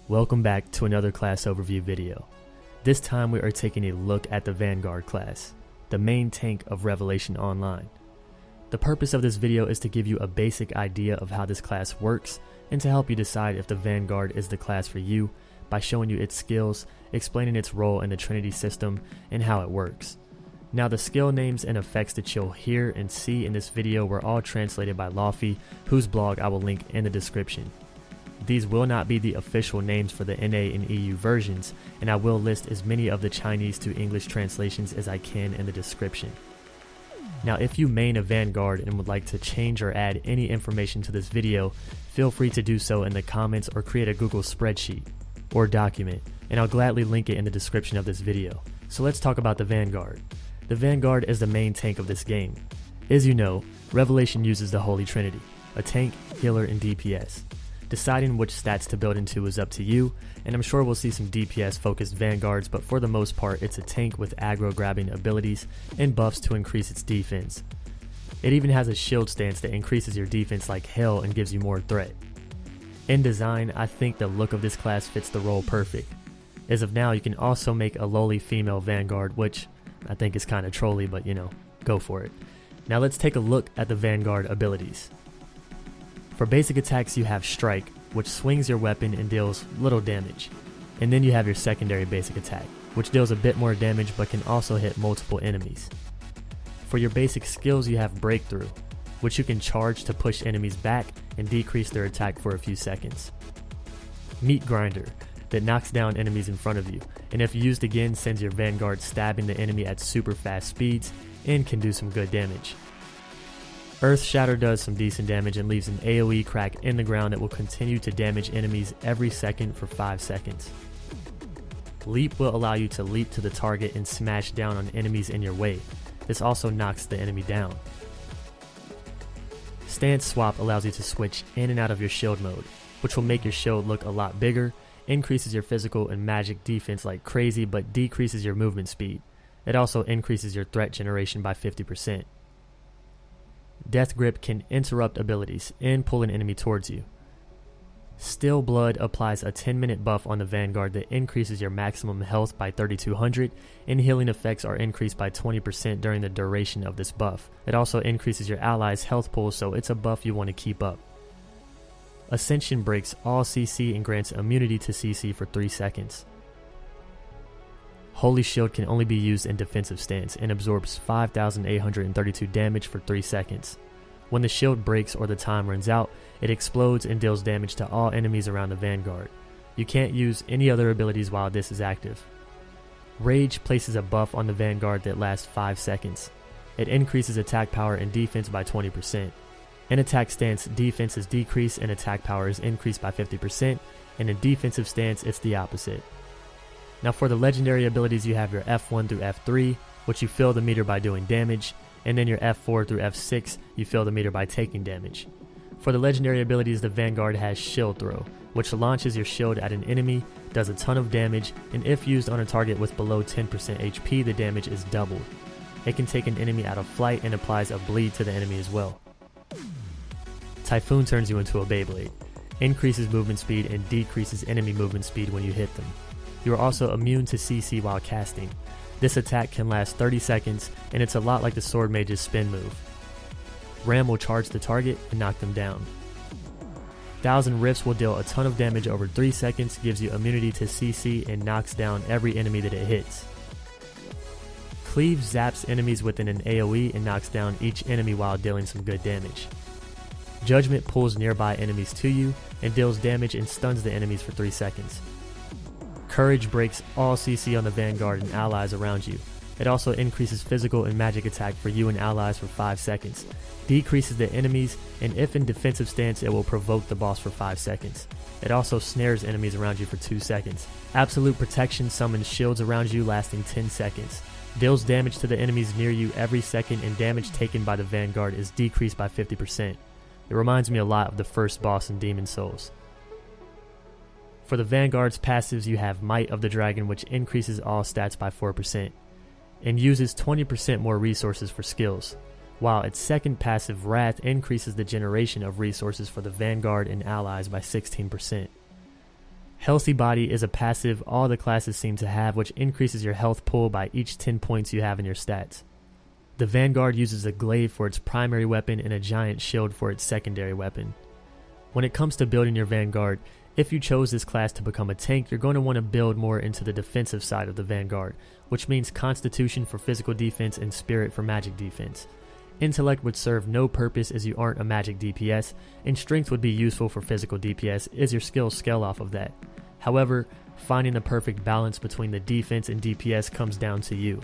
Welcome back to another class overview video. This time we are taking a look at the Vanguard class, the main tank of Revelation Online. The purpose of this video is to give you a basic idea of how this class works and to help you decide if the Vanguard is the class for you by showing you its skills, explaining its role in the Trinity system, and how it works. Now the skill names and effects that you'll hear and see in this video were all translated by Lofty, whose blog I will link in the description. These will not be the official names for the NA and EU versions, and I will list as many of the Chinese to English translations as I can in the description. Now if you main a Vanguard and would like to change or add any information to this video, feel free to do so in the comments or create a Google spreadsheet or document, and I'll gladly link it in the description of this video. So let's talk about the Vanguard. The Vanguard is the main tank of this game. As you know, Revelation uses the Holy Trinity, a tank, healer, and DPS. Deciding which stats to build into is up to you, and I'm sure we'll see some DPS focused Vanguards, but for the most part it's a tank with aggro grabbing abilities and buffs to increase its defense. It even has a shield stance that increases your defense like hell and gives you more threat. In design, I think the look of this class fits the role perfect. As of now, you can also make a lowly female Vanguard, which I think is kind of trolly, but you know, go for it. Now let's take a look at the Vanguard abilities. For basic attacks you have Strike, which swings your weapon and deals little damage. And then you have your secondary basic attack, which deals a bit more damage but can also hit multiple enemies. For your basic skills you have Breakthrough, which you can charge to push enemies back and decrease their attack for a few seconds. Meat Grinder, that knocks down enemies in front of you, and if used again sends your Vanguard stabbing the enemy at super fast speeds and can do some good damage. Earth Shatter does some decent damage and leaves an AoE crack in the ground that will continue to damage enemies every second for 5 seconds. Leap will allow you to leap to the target and smash down on enemies in your way. This also knocks the enemy down. Stance Swap allows you to switch in and out of your shield mode, which will make your shield look a lot bigger, increases your physical and magic defense like crazy but decreases your movement speed. It also increases your threat generation by 50%. Death Grip can interrupt abilities and pull an enemy towards you. Still Blood applies a 10-minute buff on the Vanguard that increases your maximum health by 3200, and healing effects are increased by 20% during the duration of this buff. It also increases your allies' health pool, so it's a buff you want to keep up. Ascension breaks all CC and grants immunity to CC for 3 seconds. Holy Shield can only be used in defensive stance and absorbs 5,832 damage for 3 seconds. When the shield breaks or the time runs out, it explodes and deals damage to all enemies around the Vanguard. You can't use any other abilities while this is active. Rage places a buff on the Vanguard that lasts 5 seconds. It increases attack power and defense by 20%. In attack stance, defense is decreased and attack power is increased by 50%, and in defensive stance it's the opposite. Now for the legendary abilities you have your F1 through F3, which you fill the meter by doing damage, and then your F4 through F6, you fill the meter by taking damage. For the legendary abilities, the Vanguard has Shield Throw, which launches your shield at an enemy, does a ton of damage, and if used on a target with below 10% HP, the damage is doubled. It can take an enemy out of flight and applies a bleed to the enemy as well. Typhoon turns you into a Beyblade, increases movement speed and decreases enemy movement speed when you hit them. You are also immune to CC while casting. This attack can last 30 seconds, and it's a lot like the Sword Mage's spin move. Ram will charge the target and knock them down. 1000 Rifts will deal a ton of damage over 3 seconds, gives you immunity to CC, and knocks down every enemy that it hits. Cleave zaps enemies within an AoE and knocks down each enemy while dealing some good damage. Judgment pulls nearby enemies to you and deals damage and stuns the enemies for 3 seconds. Courage breaks all CC on the Vanguard and allies around you. It also increases physical and magic attack for you and allies for 5 seconds, decreases the enemies, and if in defensive stance it will provoke the boss for 5 seconds. It also snares enemies around you for 2 seconds. Absolute Protection summons shields around you lasting 10 seconds. Deals damage to the enemies near you every second, and damage taken by the Vanguard is decreased by 50%. It reminds me a lot of the first boss in Demon Souls. For the Vanguard's passives you have Might of the Dragon, which increases all stats by 4% and uses 20% more resources for skills, while its second passive Wrath increases the generation of resources for the Vanguard and allies by 16%. Healthy Body is a passive all the classes seem to have, which increases your health pool by each 10 points you have in your stats. The Vanguard uses a glaive for its primary weapon and a giant shield for its secondary weapon. When it comes to building your Vanguard, if you chose this class to become a tank, you're going to want to build more into the defensive side of the Vanguard, which means Constitution for physical defense and Spirit for magic defense. Intellect would serve no purpose as you aren't a magic DPS, and Strength would be useful for physical DPS as your skills scale off of that. However, finding the perfect balance between the defense and DPS comes down to you.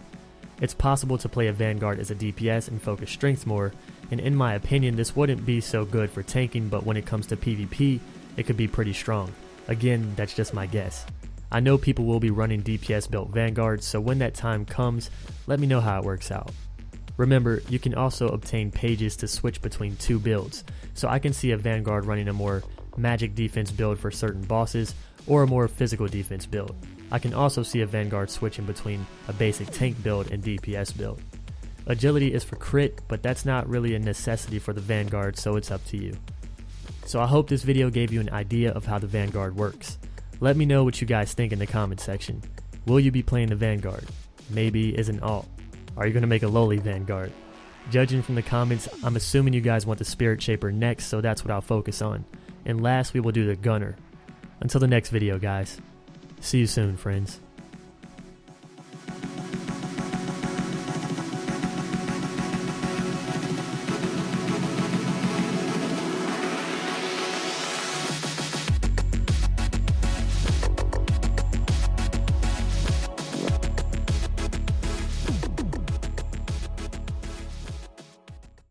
It's possible to play a Vanguard as a DPS and focus Strength more, and in my opinion this wouldn't be so good for tanking, but when it comes to PvP, it could be pretty strong. Again, that's just my guess. I know people will be running DPS built Vanguards, so when that time comes, let me know how it works out. Remember, you can also obtain pages to switch between two builds, so I can see a Vanguard running a more magic defense build for certain bosses, or a more physical defense build. I can also see a Vanguard switching between a basic tank build and DPS build. Agility is for crit, but that's not really a necessity for the Vanguard, so it's up to you. So I hope this video gave you an idea of how the Vanguard works. Let me know what you guys think in the comment section. Will you be playing the Vanguard? Maybe as an alt. Are you going to make a lowly Vanguard? Judging from the comments, I'm assuming you guys want the Spirit Shaper next, so that's what I'll focus on. And last, we will do the Gunner. Until the next video, guys. See you soon, friends.